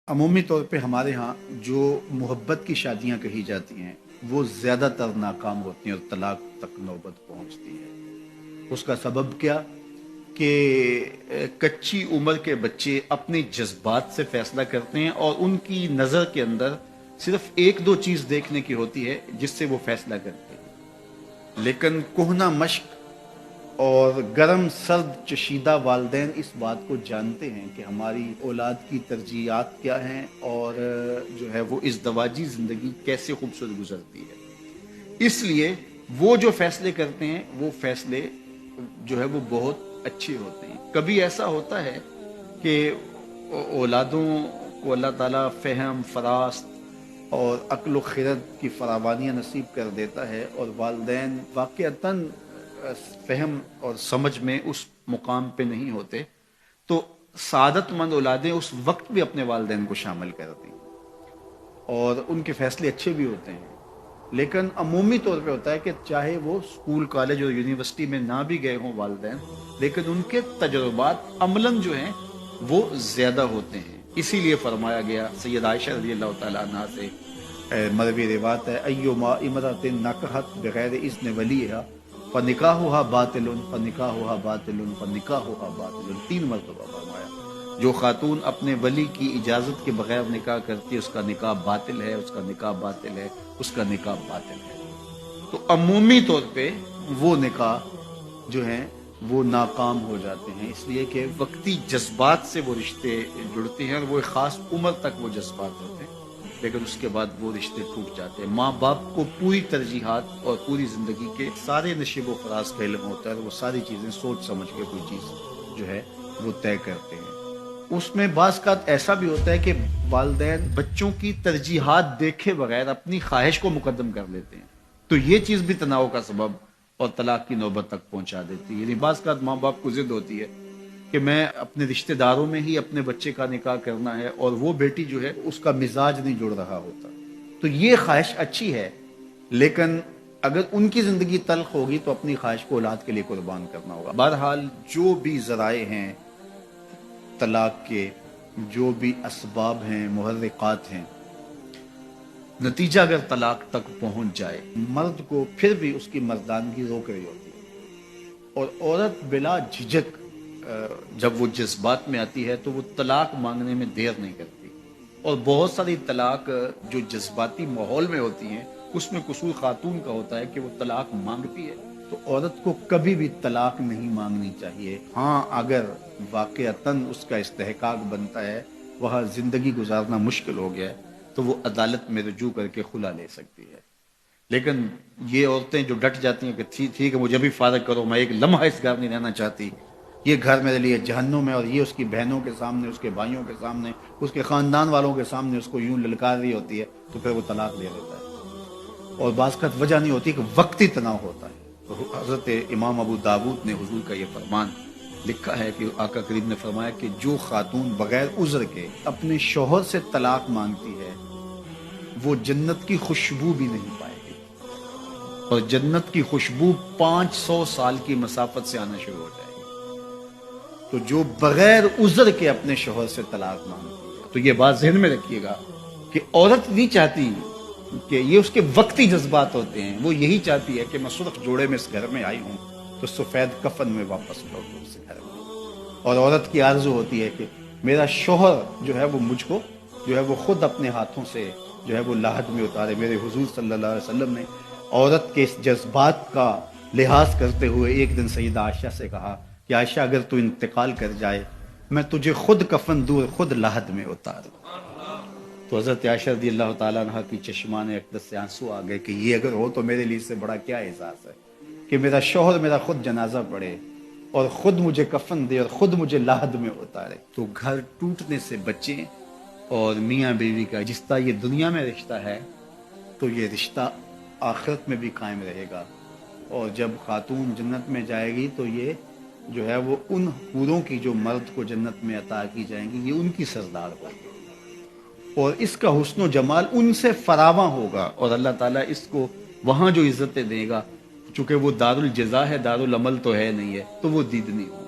عمومی طور پہ ہمارے ہاں جو محبت کی شادیاں کہی جاتی ہیں وہ زیادہ تر ناکام ہوتی ہیں اور طلاق تک نوبت پہنچتی ہے۔ اس کا سبب کیا کہ کچی عمر کے بچے اپنے جذبات سے فیصلہ کرتے ہیں اور ان کی نظر کے اندر صرف ایک دو چیز دیکھنے کی ہوتی ہے جس سے وہ فیصلہ کرتے ہیں، لیکن کہنہ مشق اور گرم سرد چشیدہ والدین اس بات کو جانتے ہیں کہ ہماری اولاد کی ترجیحات کیا ہیں اور جو ہے وہ ازدواجی زندگی کیسے خوبصورت گزرتی ہے۔ اس لیے وہ جو فیصلے کرتے ہیں وہ فیصلے جو ہے وہ بہت اچھے ہوتے ہیں۔ کبھی ایسا ہوتا ہے کہ اولادوں کو اللہ تعالیٰ فہم، فراست اور عقل و خرد کی فراوانیاں نصیب کر دیتا ہے اور والدین واقعتاً فہم اور سمجھ میں اس مقام پہ نہیں ہوتے، تو سعادت مند اولادیں اس وقت بھی اپنے والدین کو شامل کرتی ہیں اور ان کے فیصلے اچھے بھی ہوتے ہیں۔ لیکن عمومی طور پہ ہوتا ہے کہ چاہے وہ اسکول، کالج اور یونیورسٹی میں نہ بھی گئے ہوں والدین، لیکن ان کے تجربات عملاً جو ہیں وہ زیادہ ہوتے ہیں۔ اسی لیے فرمایا گیا سید عائشہ رضی اللہ تعالیٰ عنہ سے مروی روایت ہے، ایما امرأۃ نکحت بغیر اذن ولیہا فنکاحها باطل فنکاحها باطل فنکاحها باطل، 3 مرتبہ فرمایا جو خاتون اپنے ولی کی اجازت کے بغیر نکاح کرتی ہے اس کا نکاح باطل ہے، اس کا نکاح باطل ہے، اس کا نکاح باطل ہے۔ تو عمومی طور پہ وہ نکاح جو ہیں وہ ناکام ہو جاتے ہیں، اس لیے کہ وقتی جذبات سے وہ رشتے جڑتے ہیں اور وہ ایک خاص عمر تک وہ جذبات ہوتے ہیں، لیکن اس کے بعد وہ رشتے ٹوٹ جاتے ہیں۔ ماں باپ کو پوری ترجیحات اور پوری زندگی کے سارے نشیب و فراز کا علم ہوتا ہے، وہ ساری چیزیں سوچ سمجھ کے کوئی چیز جو ہے وہ طے کرتے ہیں۔ اس میں بعض کا ایسا بھی ہوتا ہے کہ والدین بچوں کی ترجیحات دیکھے بغیر اپنی خواہش کو مقدم کر لیتے ہیں، تو یہ چیز بھی تناؤ کا سبب اور طلاق کی نوبت تک پہنچا دیتی ہے۔ یعنی بعض کا ماں باپ کو ضد ہوتی ہے کہ میں اپنے رشتہ داروں میں ہی اپنے بچے کا نکاح کرنا ہے اور وہ بیٹی جو ہے اس کا مزاج نہیں جڑ رہا ہوتا، تو یہ خواہش اچھی ہے، لیکن اگر ان کی زندگی تلخ ہوگی تو اپنی خواہش کو اولاد کے لیے قربان کرنا ہوگا۔ بہرحال جو بھی ذرائع ہیں طلاق کے، جو بھی اسباب ہیں، محرکات ہیں، نتیجہ اگر طلاق تک پہنچ جائے، مرد کو پھر بھی اس کی مردانگی روک رہی ہوتی ہے اور عورت بلا جھجک جب وہ جذبات میں آتی ہے تو وہ طلاق مانگنے میں دیر نہیں کرتی، اور بہت ساری طلاق جو جذباتی ماحول میں ہوتی ہیں اس میں قصور خاتون کا ہوتا ہے کہ وہ طلاق مانگتی ہے، تو عورت کو کبھی بھی طلاق نہیں مانگنی چاہیے۔ ہاں اگر واقعتاً اس کا استحقاق بنتا ہے، وہاں زندگی گزارنا مشکل ہو گیا ہے، تو وہ عدالت میں رجوع کر کے خلا لے سکتی ہے۔ لیکن یہ عورتیں جو ڈٹ جاتی ہیں کہ ٹھیک ہے مجھے بھی فارغ کرو، میں ایک لمحہ اس گھر نہیں رہنا چاہتی، یہ گھر میرے لیے جہنم ہے، اور یہ اس کی بہنوں کے سامنے، اس کے بھائیوں کے سامنے، اس کے خاندان والوں کے سامنے اس کو یوں للکار رہی ہوتی ہے، تو پھر وہ طلاق دے دیتا ہے، اور بعض کا وجہ نہیں ہوتی کہ وقتی تناؤ ہوتا ہے۔ تو حضرت امام ابو داود نے حضور کا یہ فرمان لکھا ہے کہ آقا کریم نے فرمایا کہ جو خاتون بغیر عذر کے اپنے شوہر سے طلاق مانگتی ہے وہ جنت کی خوشبو بھی نہیں پائے گی، اور جنت کی خوشبو 500 سال کی مسافت سے آنا شروع ہو جائے گی۔ تو جو بغیر عذر کے اپنے شوہر سے طلاق مانگتی ہے، تو یہ بات ذہن میں رکھیے گا کہ عورت نہیں چاہتی کہ یہ اس کے وقتی جذبات ہوتے ہیں، وہ یہی چاہتی ہے کہ میں سرخ جوڑے میں اس گھر میں آئی ہوں تو سفید کفن میں واپس لوٹوں اس گھر میں، اور عورت کی آرزو ہوتی ہے کہ میرا شوہر جو ہے وہ مجھ کو جو ہے وہ خود اپنے ہاتھوں سے جو ہے وہ لاحد میں اتارے۔ میرے حضور صلی اللہ علیہ وسلم نے عورت کے اس جذبات کا لحاظ کرتے ہوئے ایک دن سیدہ عائشہ سے کہا کہ عائشہ اگر تو انتقال کر جائے میں تجھے خود کفن دوں، خود لاحد میں اتاروں۔ تو حضرت عائشہ رضی اللہ تعالیٰ عنہ کی چشمان اقدس سے آنسو آ گئے کہ یہ اگر ہو تو میرے لیے اس سے بڑا کیا احساس ہے کہ میرا شوہر میرا خود جنازہ پڑھے اور خود مجھے کفن دے اور خود مجھے لاحد میں اتارے۔ تو گھر ٹوٹنے سے بچیں، اور میاں بیوی کا جس طرح یہ دنیا میں رشتہ ہے تو یہ رشتہ آخرت میں بھی قائم رہے گا، اور جب خاتون جنت میں جائے گی تو یہ جو ہے وہ ان حوروں کی جو مرد کو جنت میں عطا کی جائیں گی، یہ ان کی سردار ہوگی، اور اس کا حسن و جمال ان سے فراواں ہوگا، اور اللہ تعالیٰ اس کو وہاں جو عزتیں دے گا، چونکہ وہ دار الجزا ہے، دار العمل تو ہے نہیں ہے، تو وہ دیدنی ہوگی۔